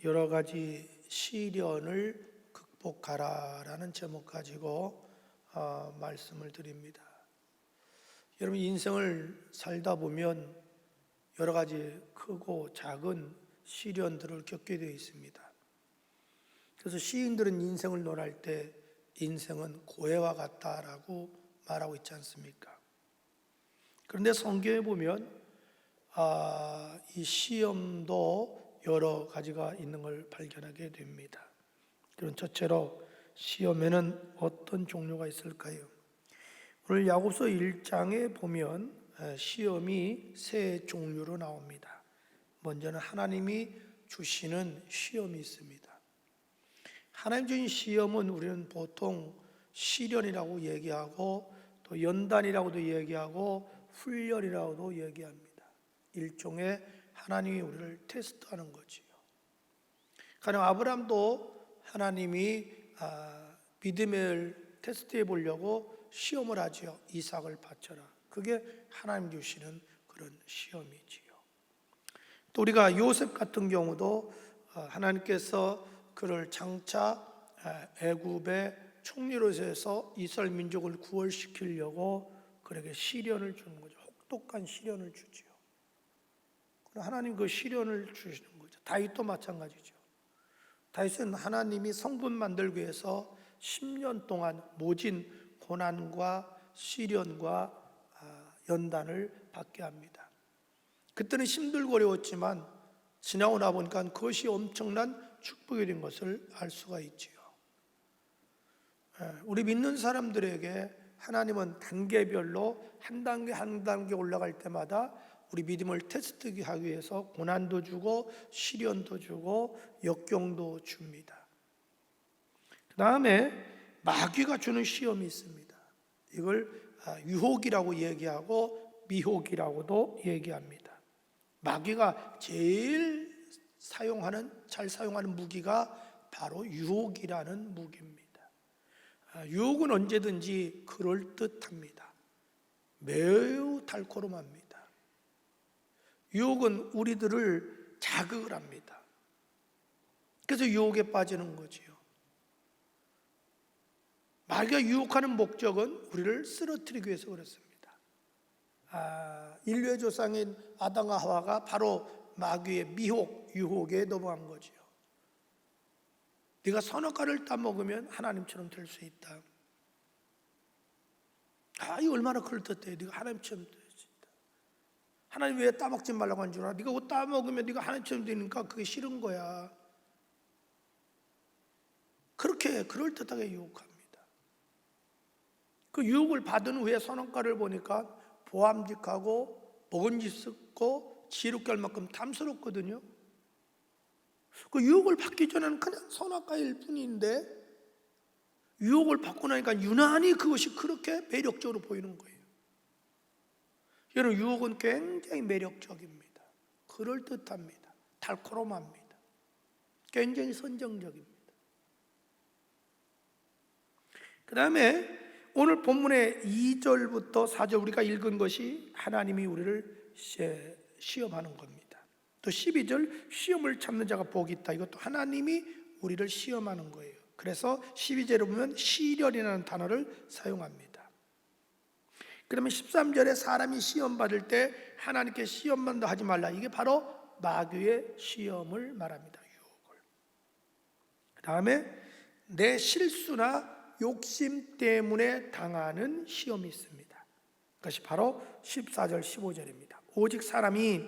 여러 가지 시련을 극복하라라는 제목 가지고 말씀을 드립니다. 여러분, 인생을 살다 보면 여러 가지 크고 작은 시련들을 겪게 되어 있습니다. 그래서 시인들은 인생을 논할 때 인생은 고해와 같다라고 말하고 있지 않습니까? 그런데 성경에 보면 이 시험도 여러 가지가 있는 걸 발견하게 됩니다. 그럼 첫째로 시험에는 어떤 종류가 있을까요? 오늘 야고보서 1장에 보면 시험이 세 종류로 나옵니다. 먼저는 하나님이 주시는 시험이 있습니다. 하나님 주신 시험은 우리는 보통 시련이라고 얘기하고 또 연단이라고도 얘기하고 훈련이라고도 얘기합니다. 일종의 하나님이 우리를 테스트하는 거지요. 가령 아브라함도 하나님이 믿음을 테스트해 보려고 시험을 하지요. 이삭을 바쳐라. 그게 하나님 주시는 그런 시험이지요. 또 우리가 요셉 같은 경우도 하나님께서 그를 장차 애굽의 총리로서 이스라엘 민족을 구원시키려고 그에게 시련을 주는 거죠. 혹독한 시련을 주지요. 하나님 그 시련을 주시는 거죠. 다윗도 마찬가지죠. 다윗은 하나님이 성분 만들기 위해서 10년 동안 모진 고난과 시련과 연단을 받게 합니다. 그때는 힘들고 어려웠지만 지나고 나 보니까 그것이 엄청난 축복이 된 것을 알 수가 있지요. 우리 믿는 사람들에게 하나님은 단계별로 한 단계 한 단계 올라갈 때마다 우리 믿음을 테스트하기 위해서 고난도 주고 시련도 주고 역경도 줍니다. 그 다음에 마귀가 주는 시험이 있습니다. 이걸 유혹이라고 얘기하고 미혹이라고도 얘기합니다. 마귀가 제일 잘 사용하는 무기가 바로 유혹이라는 무기입니다. 유혹은 언제든지 그럴듯합니다. 매우 달콤합니다. 유혹은 우리들을 자극을 합니다. 그래서 유혹에 빠지는 거지요. 마귀가 유혹하는 목적은 우리를 쓰러뜨리기 위해서 그렇습니다. 인류의 조상인 아담과 하와가 바로 마귀의 미혹, 유혹에 넘어간 거지요. 네가 선악과를 따먹으면 하나님처럼 될 수 있다. 이거 얼마나 그럴듯해. 네가 하나님처럼 될 수 있다. 하나님 왜 따먹지 말라고 한 줄 알아? 네가 그거 따먹으면 네가 하나님처럼 되니까 그게 싫은 거야. 그렇게 그럴듯하게 유혹합니다. 그 유혹을 받은 후에 선악과를 보니까 보암직하고 먹은짓스럽고 지혜롭게 할 만큼 탐스럽거든요. 그 유혹을 받기 전에는 그냥 선악과일 뿐인데 유혹을 받고 나니까 유난히 그것이 그렇게 매력적으로 보이는 거예요. 여러분, 유혹은 굉장히 매력적입니다. 그럴듯합니다. 달콤합니다. 굉장히 선정적입니다. 그 다음에 오늘 본문의 2절부터 4절 우리가 읽은 것이 하나님이 우리를 시험하는 겁니다. 또 12절 시험을 참는 자가 복이 있다. 이것도 하나님이 우리를 시험하는 거예요. 그래서 12절에 보면 시련이라는 단어를 사용합니다. 그러면 13절에 사람이 시험 받을 때 하나님께 시험만도 하지 말라. 이게 바로 마귀의 시험을 말합니다. 유혹을. 그 다음에 내 실수나 욕심 때문에 당하는 시험이 있습니다. 그것이 바로 14절 15절입니다. 오직 사람이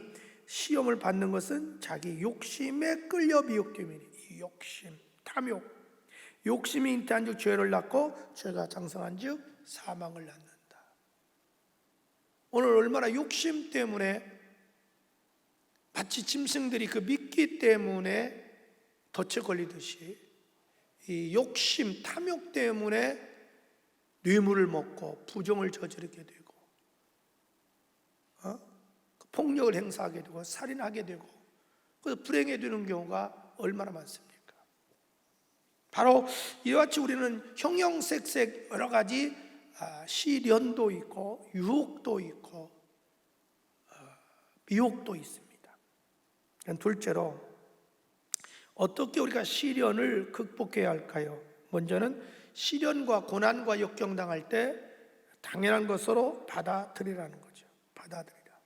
시험을 받는 것은 자기 욕심에 끌려 미혹됨이니. 이 욕심, 탐욕. 욕심이 잉태한 즉 죄를 낳고 죄가 장성한 즉 사망을 낳는다. 오늘 얼마나 욕심 때문에 마치 짐승들이 그 미끼 때문에 덫에 걸리듯이 이 욕심, 탐욕 때문에 뇌물을 먹고 부정을 저지르게 되고 폭력을 행사하게 되고 살인하게 되고 그래서 불행해 되는 경우가 얼마나 많습니까? 바로 이와 같이 우리는 형형색색 여러 가지 시련도 있고 유혹도 있고 미혹도 있습니다. 둘째로 어떻게 우리가 시련을 극복해야 할까요? 먼저는 시련과 고난과 역경당할 때 당연한 것으로 받아들이라는 거죠. 받아들이라.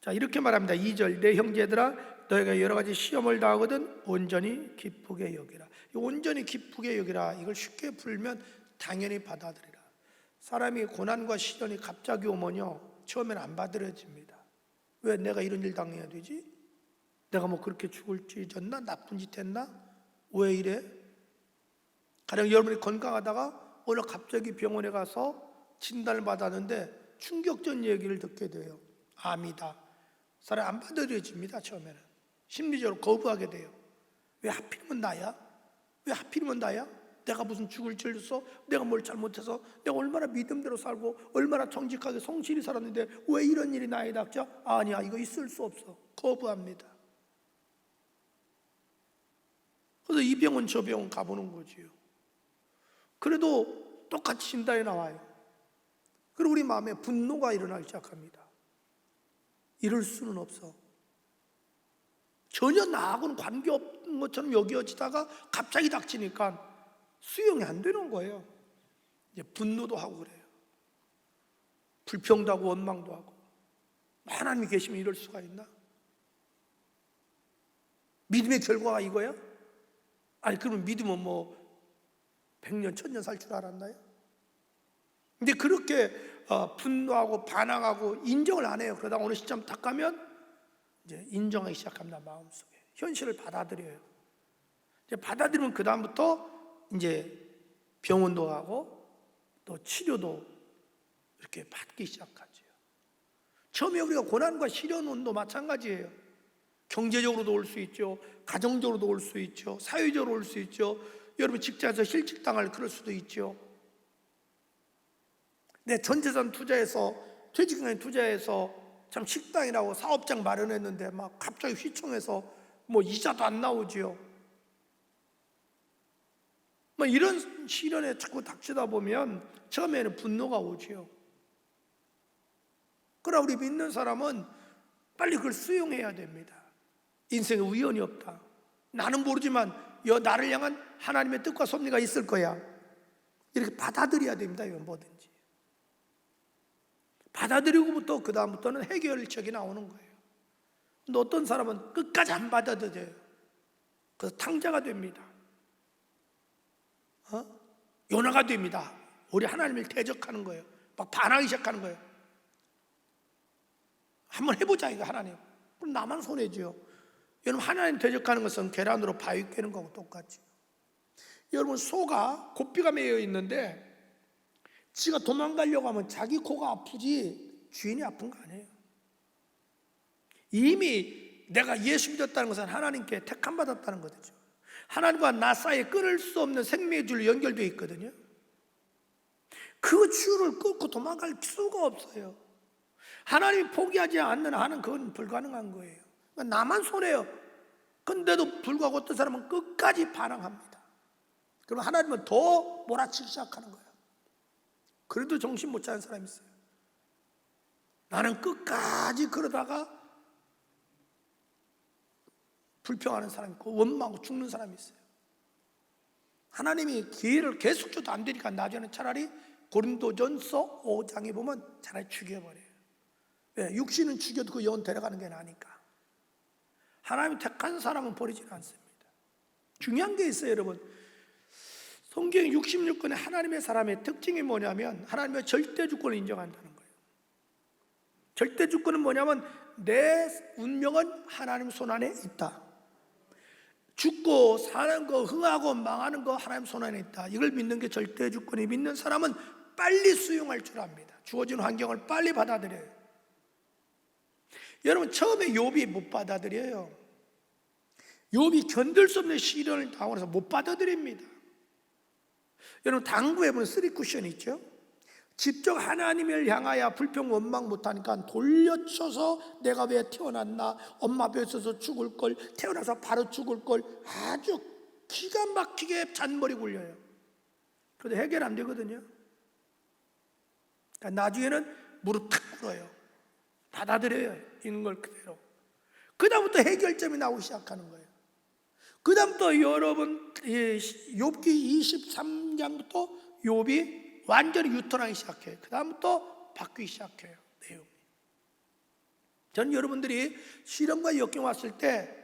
자, 이렇게 말합니다. 2절, 내 형제들아 너희가 여러 가지 시험을 당하거든 온전히 기쁘게 여기라. 이 온전히 기쁘게 여기라, 이걸 쉽게 풀면 당연히 받아들이라. 사람이 고난과 시련이 갑자기 오면요, 처음에는 안 받아들여집니다. 왜 내가 이런 일 당해야 되지? 내가 뭐 그렇게 죽을 짓 졌나? 나쁜 짓 했나? 왜 이래? 가령 여러분이 건강하다가 어느 갑자기 병원에 가서 진단을 받았는데 충격적인 얘기를 듣게 돼요. 암이다. 사람이 안 받아들여집니다. 처음에는 심리적으로 거부하게 돼요. 왜 하필이면 나야? 왜 하필이면 나야? 내가 무슨 죽을 죄졌어? 내가 뭘 잘못해서? 내가 얼마나 믿음대로 살고 얼마나 정직하게 성실히 살았는데 왜 이런 일이 나에게 닥쳐? 아니야, 이거 있을 수 없어. 거부합니다. 그래서 이 병원 저 병원 가보는 거지요. 그래도 똑같이 진단이 나와요. 그리고 우리 마음에 분노가 일어나기 시작합니다. 이럴 수는 없어. 전혀 나하고는 관계없는 것처럼 여겨지다가 갑자기 닥치니까 수용이 안 되는 거예요. 이제 분노도 하고 그래요. 불평도 하고 원망도 하고. 하나님이 계시면 이럴 수가 있나? 믿음의 결과가 이거야? 아니 그러면 믿으면 뭐 100년 1000년 살 줄 알았나요? 근데 그렇게 분노하고 반항하고 인정을 안 해요. 그러다 어느 시점 딱 가면 이제 인정하기 시작합니다. 마음속에 현실을 받아들여요. 이제 받아들이면 그 다음부터 이제 병원도 가고 또 치료도 이렇게 받기 시작하죠. 처음에 우리가 고난과 시련도 마찬가지예요. 경제적으로도 올 수 있죠. 가정적으로도 올 수 있죠. 사회적으로 올 수 있죠. 여러분 직장에서 실직당할 그럴 수도 있죠. 내 전재산 투자해서 퇴직금에 투자해서 참 식당이라고 사업장 마련했는데 막 갑자기 휘청해서 뭐 이자도 안 나오지요. 뭐 이런 시련에 자꾸 닥치다 보면 처음에는 분노가 오지요. 그러나 우리 믿는 사람은 빨리 그걸 수용해야 됩니다. 인생에 우연이 없다. 나는 모르지만 나를 향한 하나님의 뜻과 섭리가 있을 거야. 이렇게 받아들여야 됩니다. 이건 뭐든지 받아들이고부터 그 다음부터는 해결책이 나오는 거예요. 근데 어떤 사람은 끝까지 안 받아들여요. 그래서 탕자가 됩니다. 요나가 됩니다. 우리 하나님을 대적하는 거예요. 막 반항하기 시작하는 거예요. 한번 해보자 이거 하나님. 그럼 나만 손해지요. 여러분 하나님 대적하는 것은 계란으로 바위 깨는 거하고 똑같죠. 여러분 소가 고삐가 매여 있는데 지가 도망가려고 하면 자기 코가 아프지 주인이 아픈 거 아니에요. 이미 내가 예수 믿었다는 것은 하나님께 택함 받았다는 거죠. 하나님과 나 사이에 끊을 수 없는 생명의 줄로 연결되어 있거든요. 그 줄을 끊고 도망갈 수가 없어요. 하나님이 포기하지 않는 한은 그건 불가능한 거예요. 나만 손해요. 근데도 불구하고 어떤 사람은 끝까지 반항합니다. 그럼 하나님은 더 몰아치기 시작하는 거예요. 그래도 정신 못 차린 사람이 있어요. 나는 끝까지 그러다가 불평하는 사람이 있고 원망하고 죽는 사람이 있어요. 하나님이 기회를 계속 줘도 안 되니까 나중에는 차라리 고린도전서 5장에 보면 차라리 죽여버려요. 왜? 육신은 죽여도 그 영혼 데려가는 게 나으니까. 하나님이 택한 사람은 버리지는 않습니다. 중요한 게 있어요, 여러분. 성경 66권의 하나님의 사람의 특징이 뭐냐면 하나님의 절대 주권을 인정한다는 거예요. 절대 주권은 뭐냐면 내 운명은 하나님 손안에 있다. 죽고 사는 거, 흥하고 망하는 거 하나님 손안에 있다. 이걸 믿는 게 절대 주권이 믿는 사람은 빨리 수용할 줄 압니다. 주어진 환경을 빨리 받아들여요. 여러분 처음에 욥이 못 받아들여요. 욥이 견딜 수 없는 시련을 당하면서 못 받아들입니다. 여러분 당구에 보면 3쿠션 있죠? 직접 하나님을 향하여 불평 원망 못하니까 돌려쳐서 내가 왜 태어났나, 엄마 뱃에서 죽을 걸, 태어나서 바로 죽을 걸 아주 기가 막히게 잔머리 굴려요. 그런데 해결 안 되거든요. 그러니까 나중에는 무릎 탁 꿇어요. 받아들여요. 있는 걸 그대로. 그 다음부터 해결점이 나오기 시작하는 거예요. 그 다음부터 여러분 욥기 23장부터 욥이 완전히 유턴하기 시작해요. 그 다음부터 바뀌기 시작해요, 내용이. 저는 여러분들이 시련과 역경 왔을 때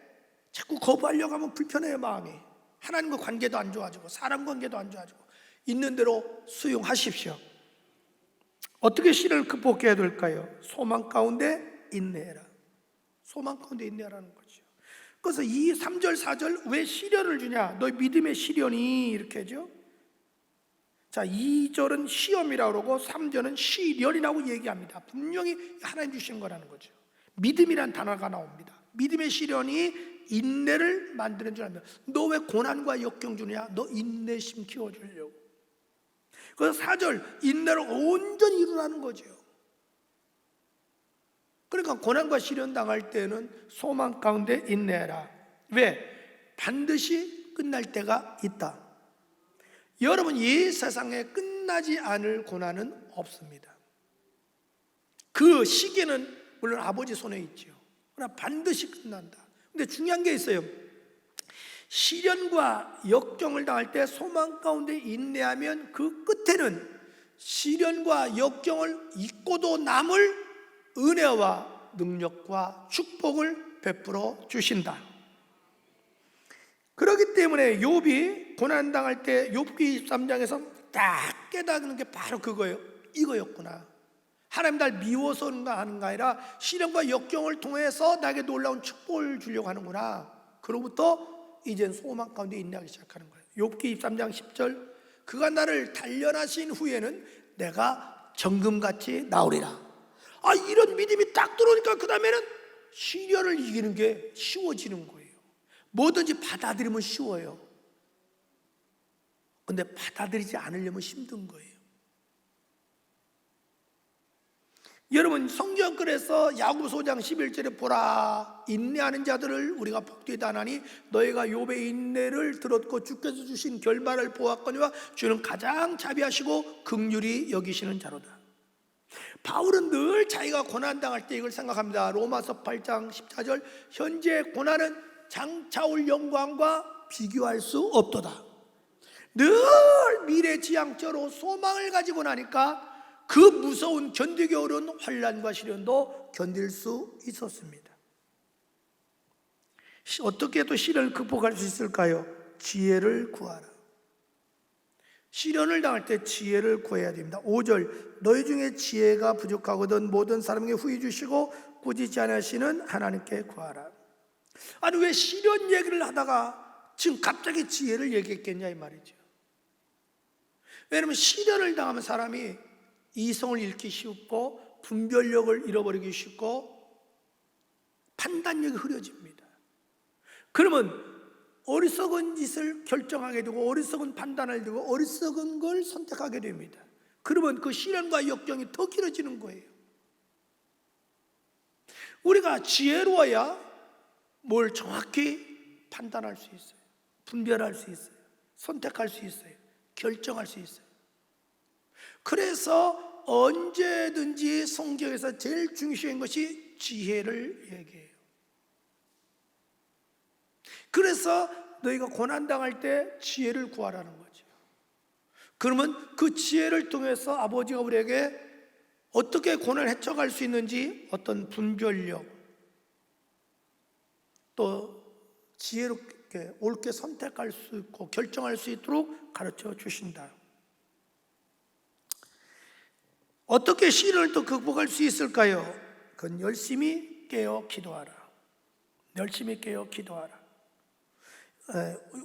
자꾸 거부하려고 하면 불편해요, 마음이. 하나님과 관계도 안 좋아지고 사람 관계도 안 좋아지고. 있는 대로 수용하십시오. 어떻게 시련을 극복해야 될까요? 소망 가운데 인내해라. 소망 가운데 인내하라는 거죠. 그래서 이 3절 4절 왜 시련을 주냐? 너희 믿음의 시련이 이렇게 하죠. 자, 2절은 시험이라고 그러고 3절은 시련이라고 얘기합니다. 분명히 하나님 주신 거라는 거죠. 믿음이란 단어가 나옵니다. 믿음의 시련이 인내를 만드는 줄 압니다. 너 왜 고난과 역경 주냐? 너 인내심 키워주려고. 그래서 4절 인내를 온전히 이루라는 거죠. 그러니까 고난과 시련 당할 때는 소망 가운데 인내해라. 왜? 반드시 끝날 때가 있다. 여러분, 이 세상에 끝나지 않을 고난은 없습니다. 그 시기는 물론 아버지 손에 있죠. 그러나 반드시 끝난다. 근데 중요한 게 있어요. 시련과 역경을 당할 때 소망 가운데 인내하면 그 끝에는 시련과 역경을 잊고도 남을 은혜와 능력과 축복을 베풀어 주신다. 그렇기 때문에 욥이 고난당할 때 욥기 23장에서 딱 깨닫는 게 바로 그거예요. 이거였구나. 하나님 날 미워서 하는 게 아니라 시련과 역경을 통해서 나에게 놀라운 축복을 주려고 하는구나. 그로부터 이젠 소망 가운데 인내하기 시작하는 거예요. 욥기 23장 10절 그가 나를 단련하신 후에는 내가 정금같이 나오리라. 이런 믿음이 딱 들어오니까 그 다음에는 시련을 이기는 게 쉬워지는 거예요. 뭐든지 받아들이면 쉬워요. 근데 받아들이지 않으려면 힘든 거예요. 여러분, 성경글에서 야고보서 5장 11절에 보라, 인내하는 자들을 우리가 복되다 하나니 너희가 욥의 인내를 들었고 주께서 주신 결말을 보았거니와 주는 가장 자비하시고 긍휼히 여기시는 자로다. 바울은 늘 자기가 고난당할 때 이걸 생각합니다. 로마서 8장 14절 현재 고난은 장차올 영광과 비교할 수 없도다. 늘 미래지향적으로 소망을 가지고 나니까 그 무서운 견디기 어려운 환난과 시련도 견딜 수 있었습니다. 어떻게 또 시련을 극복할 수 있을까요? 지혜를 구하라. 시련을 당할 때 지혜를 구해야 됩니다. 5절 너희 중에 지혜가 부족하거든 모든 사람에게 후히 주시고 꾸짖지 않으시는 하나님께 구하라. 아니 왜 시련 얘기를 하다가 지금 갑자기 지혜를 얘기했겠냐 이 말이죠. 왜냐하면 시련을 당하면 사람이 이성을 잃기 쉽고 분별력을 잃어버리기 쉽고 판단력이 흐려집니다. 그러면 어리석은 짓을 결정하게 되고 어리석은 판단을 되고 어리석은 걸 선택하게 됩니다. 그러면 그 시련과 역경이 더 길어지는 거예요. 우리가 지혜로워야 뭘 정확히 판단할 수 있어요. 분별할 수 있어요. 선택할 수 있어요. 결정할 수 있어요. 그래서 언제든지 성경에서 제일 중요한 것이 지혜를 얘기해요. 그래서 너희가 고난당할 때 지혜를 구하라는 거죠. 그러면 그 지혜를 통해서 아버지가 우리에게 어떻게 고난을 헤쳐갈 수 있는지 어떤 분별력 또 지혜롭게 옳게 선택할 수 있고 결정할 수 있도록 가르쳐 주신다. 어떻게 시련을 또 극복할 수 있을까요? 그건 열심히 깨어 기도하라. 열심히 깨어 기도하라.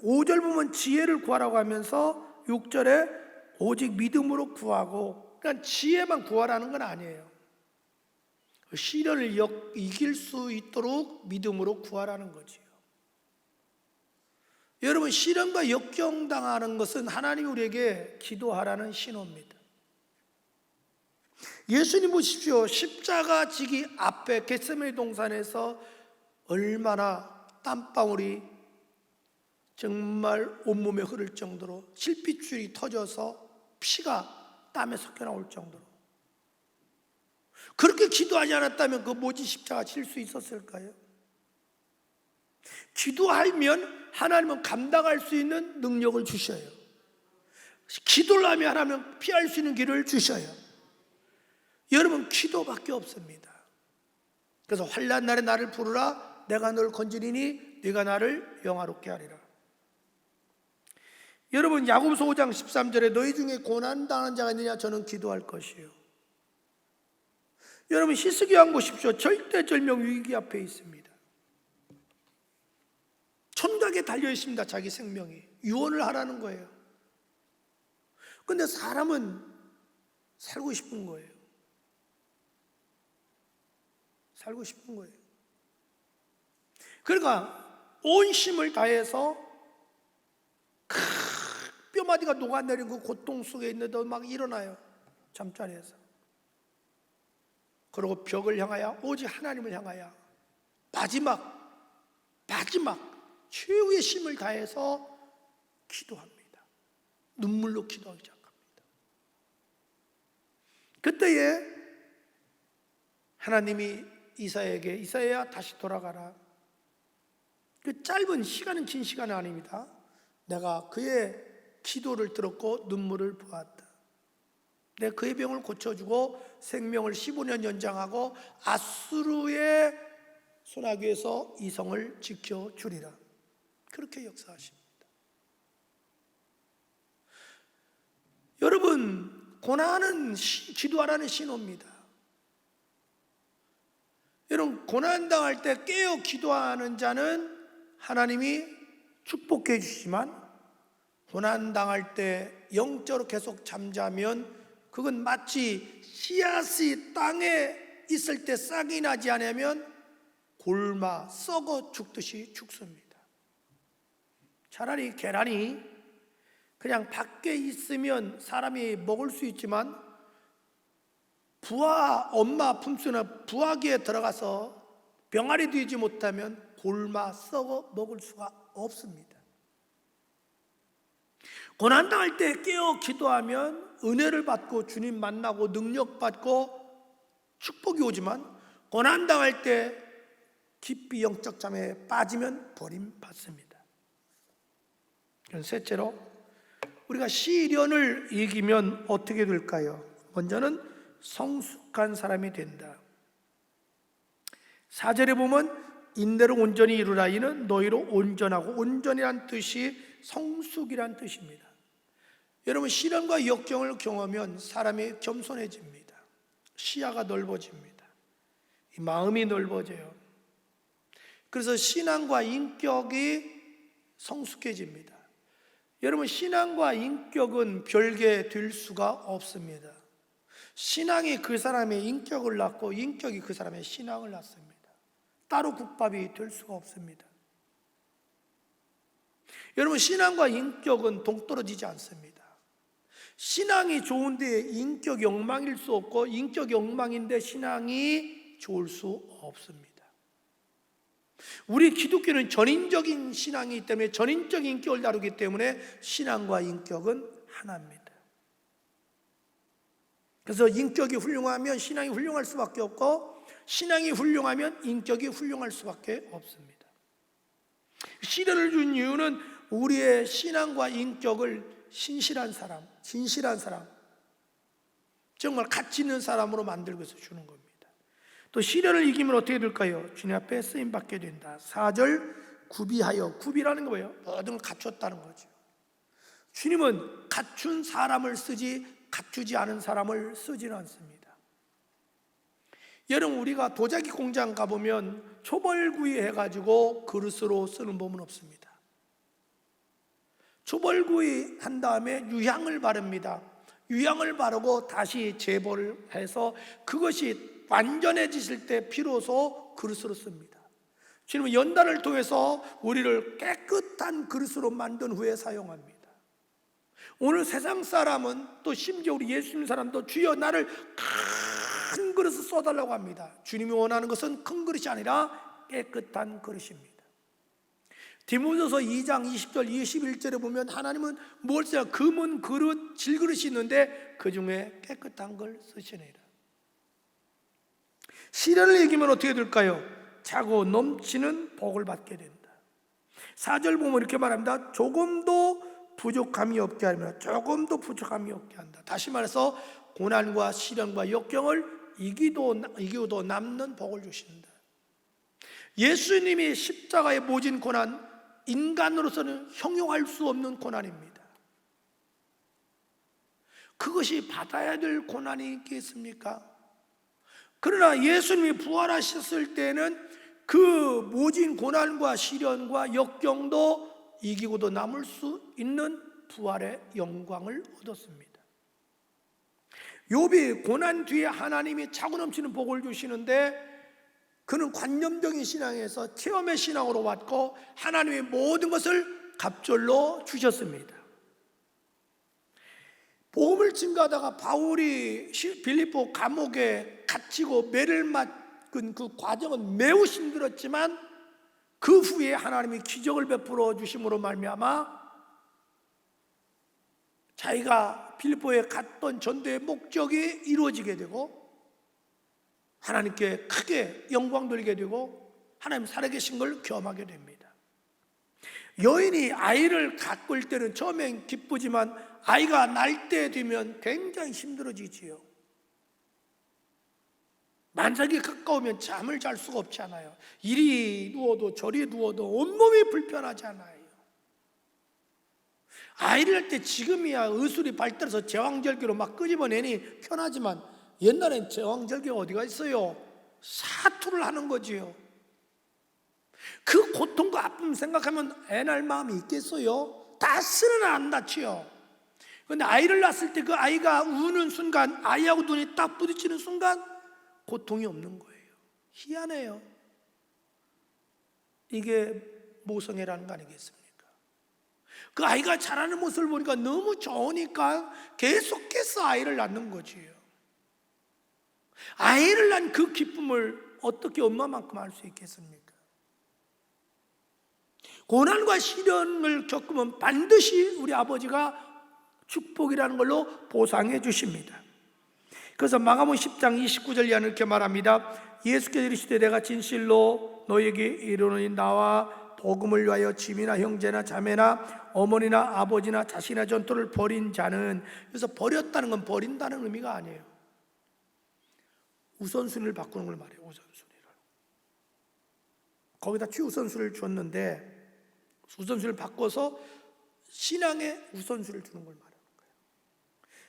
5절 보면 지혜를 구하라고 하면서 6절에 오직 믿음으로 구하고, 그러니까 지혜만 구하라는 건 아니에요. 시련을 이길 수 있도록 믿음으로 구하라는 거지요. 여러분, 시련과 역경당하는 것은 하나님이 우리에게 기도하라는 신호입니다. 예수님 보십시오. 십자가 지기 앞에 겟세마네 동산에서 얼마나 땀방울이 정말 온몸에 흐를 정도로 실핏줄이 터져서 피가 땀에 섞여 나올 정도로 그렇게 기도하지 않았다면 그 모진 십자가 칠 수 있었을까요? 기도하면 하나님은 감당할 수 있는 능력을 주셔요. 기도를 하면 하나님은 피할 수 있는 길을 주셔요. 여러분, 기도밖에 없습니다. 그래서 환난 날에 나를 부르라. 내가 너를 건지리니 네가 나를 영화롭게 하리라. 여러분, 야고보서 5장 13절에 너희 중에 고난당한 자가 있느냐? 저는 기도할 것이요. 여러분, 히스기야 보십시오. 절대절명 위기 앞에 있습니다. 천국에 달려 있습니다. 자기 생명이 유언을 하라는 거예요. 그런데 사람은 살고 싶은 거예요. 살고 싶은 거예요. 그러니까 온 힘을 다해서 뼈마디가 녹아내린 그 고통 속에 있는데도 막 일어나요. 잠자리에서. 그리고 벽을 향하여, 오직 하나님을 향하여 마지막 최후의 힘을 다해서 기도합니다. 눈물로 기도하기 시작합니다. 그때에 하나님이 이사야에게, 이사야야 다시 돌아가라. 그 짧은 시간은 긴 시간은 아닙니다. 내가 그의 기도를 들었고 눈물을 보았다. 내가 그의 병을 고쳐주고 생명을 15년 연장하고 아수르의 소나기에서 이 성을 지켜주리라. 그렇게 역사하십니다. 여러분, 고난은 기도하라는 신호입니다. 여러분, 고난당할 때 깨어 기도하는 자는 하나님이 축복해 주시지만, 고난당할 때 영적으로 계속 잠자면 그건 마치 씨앗이 땅에 있을 때 싹이 나지 않으면 골마 썩어 죽듯이 죽습니다. 차라리 계란이 그냥 밖에 있으면 사람이 먹을 수 있지만 부화 엄마 품속이나 부화기에 들어가서 병아리 되지 못하면 골마 썩어 먹을 수가 없습니다. 고난당할 때 깨어 기도하면 은혜를 받고 주님 만나고 능력 받고 축복이 오지만, 고난당할 때 깊이 영적 잠에 빠지면 버림받습니다. 셋째로, 우리가 시련을 이기면 어떻게 될까요? 먼저는 성숙한 사람이 된다. 4절에 보면 인내로 온전히 이루라. 이는 너희로 온전하고, 온전이란 뜻이 성숙이란 뜻입니다. 여러분, 시련과 역경을 경험하면 사람이 겸손해집니다. 시야가 넓어집니다. 마음이 넓어져요. 그래서 신앙과 인격이 성숙해집니다. 여러분, 신앙과 인격은 별개될 수가 없습니다. 신앙이 그 사람의 인격을 낳고 인격이 그 사람의 신앙을 낳습니다. 따로 국밥이 될 수가 없습니다. 여러분, 신앙과 인격은 동떨어지지 않습니다. 신앙이 좋은데 인격이 엉망일 수 없고, 인격이 엉망인데 신앙이 좋을 수 없습니다. 우리 기독교는 전인적인 신앙이기 때문에, 전인적인 인격을 다루기 때문에 신앙과 인격은 하나입니다. 그래서 인격이 훌륭하면 신앙이 훌륭할 수밖에 없고, 신앙이 훌륭하면 인격이 훌륭할 수밖에 없습니다. 시련을 준 이유는 우리의 신앙과 인격을 신실한 사람, 진실한 사람, 정말 가치 있는 사람으로 만들고 위해서 주는 겁니다. 또 시련을 이기면 어떻게 될까요? 주님 앞에 쓰임받게 된다. 4절, 구비하여. 구비라는 거 뭐예요? 모든 걸 갖췄다는 거죠. 주님은 갖춘 사람을 쓰지 갖추지 않은 사람을 쓰지는 않습니다. 여러분, 우리가 도자기 공장 가보면 초벌구이 해가지고 그릇으로 쓰는 법은 없습니다. 초벌구이 한 다음에 유향을 바릅니다. 유향을 바르고 다시 제보를 해서 그것이 완전해지실 때 비로소 그릇으로 씁니다. 주님은 연단을 통해서 우리를 깨끗한 그릇으로 만든 후에 사용합니다. 오늘 세상 사람은, 또 심지어 우리 예수 믿는 사람도 주여 나를 큰 그릇을 써달라고 합니다. 주님이 원하는 것은 큰 그릇이 아니라 깨끗한 그릇입니다. 디모데후서 2장 20절 21절에 보면 하나님은 뭘 써요? 금은 그릇, 질그릇이 있는데 그 중에 깨끗한 걸 쓰시느니라. 시련을 이기면 어떻게 될까요? 차고 넘치는 복을 받게 된다. 4절 보면 이렇게 말합니다. 조금도 부족함이 없게 하며 조금도 부족함이 없게 한다. 다시 말해서 고난과 시련과 역경을 이기고도 남는 복을 주신다. 예수님이 십자가에 모진 고난, 인간으로서는 형용할 수 없는 고난입니다. 그것이 받아야 될 고난이 있겠습니까? 그러나 예수님이 부활하셨을 때는 그 모진 고난과 시련과 역경도 이기고도 남을 수 있는 부활의 영광을 얻었습니다. 욥이 고난 뒤에 하나님이 차고 넘치는 복을 주시는데 그는 관념적인 신앙에서 체험의 신앙으로 왔고 하나님의 모든 것을 갑절로 주셨습니다. 복음을 증거하다가 바울이 빌립보 감옥에 갇히고 매를 맞은 그 과정은 매우 힘들었지만 그 후에 하나님이 기적을 베풀어 주심으로 말미암아 자기가 빌립보에 갔던 전도의 목적이 이루어지게 되고 하나님께 크게 영광 돌리게 되고 하나님 살아계신 걸 경험하게 됩니다. 여인이 아이를 가꿀 때는 처음엔 기쁘지만 아이가 날 때 되면 굉장히 힘들어지지요. 만삭이 가까우면 잠을 잘 수가 없잖아요. 이리 누워도 저리 누워도 온몸이 불편하잖아요. 아이를 할 때 지금이야 의술이 발달해서 제왕절개로 막 끄집어내니 편하지만 옛날엔 제왕절개가 어디가 있어요? 사투를 하는 거지요. 그 고통과 아픔 생각하면 애 낳을 마음이 있겠어요? 다스는 안 다치요. 그런데 아이를 낳았을 때 그 아이가 우는 순간, 아이하고 눈이 딱 부딪히는 순간 고통이 없는 거예요. 희한해요. 이게 모성애라는 거 아니겠습니까? 그 아이가 자라는 모습을 보니까 너무 좋으니까 계속해서 아이를 낳는 거지요. 아이를 낳은 그 기쁨을 어떻게 엄마만큼 알 수 있겠습니까? 고난과 시련을 겪으면 반드시 우리 아버지가 축복이라는 걸로 보상해 주십니다. 그래서 마가복음 10장 29절 이하는 이렇게 말합니다. 예수께서 이르시되 내가 진실로 너에게 이르노니 나와 복음을 위하여 집이나 형제나 자매나 어머니나 아버지나 자신의 전토를 버린 자는, 그래서 버렸다는 건 버린다는 의미가 아니에요. 우선순위를 바꾸는 걸 말해요. 우선순위를. 거기다 최우선순위를 줬는데 우선순위를 바꿔서 신앙의 우선순위를 주는 걸 말하는 거예요.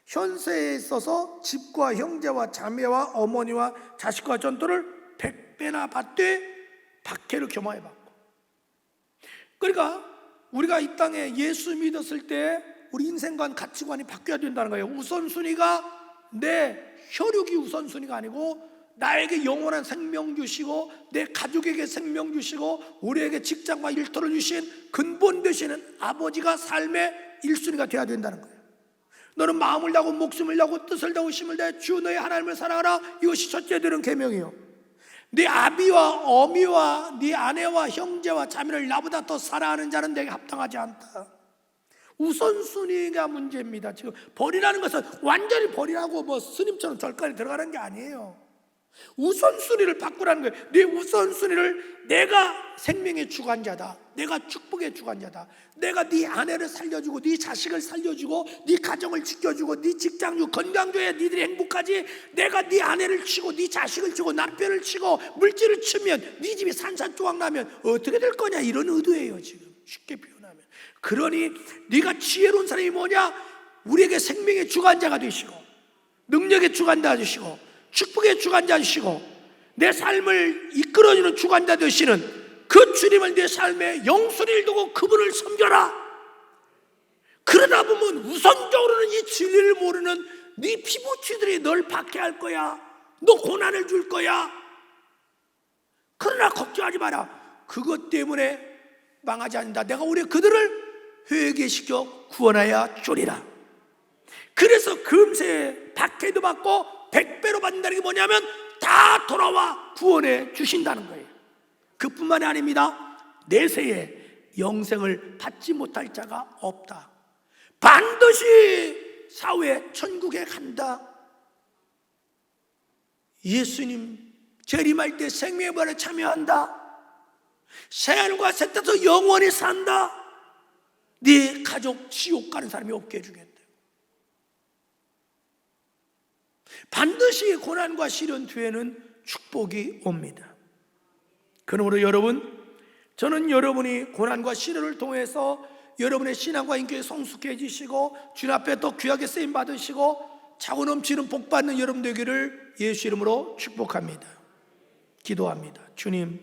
현세에 있어서 집과 형제와 자매와 어머니와 자식과 전토를 100배나 받되 박해를 겸하여 받고, 그러니까 우리가 이 땅에 예수 믿었을 때 우리 인생관 가치관이 바뀌어야 된다는 거예요. 우선순위가 내 혈육이 우선순위가 아니고 나에게 영원한 생명 주시고 내 가족에게 생명 주시고 우리에게 직장과 일터를 주신 근본 되시는 아버지가 삶의 1순위가 되어야 된다는 거예요. 너는 마음을 다하고 목숨을 다하고 뜻을 다하고 힘을 다해 주 너의 하나님을 사랑하라. 이것이 첫째 되는 계명이요. 네 아비와 어미와 네 아내와 형제와 자매를 나보다 더 사랑하는 자는 내게 합당하지 않다. 우선순위가 문제입니다. 지금 버리라는 것은 완전히 버리라고 뭐 스님처럼 절간에 들어가는 게 아니에요. 우선순위를 바꾸라는 거예요. 네 우선순위를 내가 생명의 주관자다, 내가 축복의 주관자다, 내가 네 아내를 살려주고 네 자식을 살려주고 네 가정을 지켜주고 네 직장주 건강줘야 니들이 행복하지. 내가 네 아내를 치고 네 자식을 치고 남편을 치고 물질을 치면 네 집이 산산조각 나면 어떻게 될 거냐, 이런 의도예요. 지금 쉽게 표현하면. 그러니 네가 지혜로운 사람이 뭐냐, 우리에게 생명의 주관자가 되시고 능력의 주관자 되시고 축복의 주관자 되시고 내 삶을 이끌어주는 주관자 되시는 그 주님을 내 삶에 영순위를 두고 그분을 섬겨라. 그러다 보면 우선적으로는 이 진리를 모르는 네 피부치들이 널 박해할 거야. 너 고난을 줄 거야. 그러나 걱정하지 마라. 그것 때문에 망하지 않는다. 내가 오히려 그들을 회개시켜 구원하여 주리라. 그래서 금세 박해도 받고 100배로 받는다는 게 뭐냐면 다 돌아와 구원해 주신다는 거예요. 그뿐만이 아닙니다. 내세에 영생을 받지 못할 자가 없다. 반드시 사후에 천국에 간다. 예수님 재림할 때 생명의 부활에 참여한다. 새하늘과 새 땅에서 영원히 산다. 네 가족 지옥 가는 사람이 없게 해주겠다. 반드시 고난과 시련 뒤에는 축복이 옵니다. 그러므로 여러분, 저는 여러분이 고난과 시련을 통해서 여러분의 신앙과 인격이 성숙해지시고 주님 앞에 더 귀하게 쓰임 받으시고 차고 넘치는 복 받는 여러분 되기를 예수 이름으로 축복합니다. 기도합니다. 주님,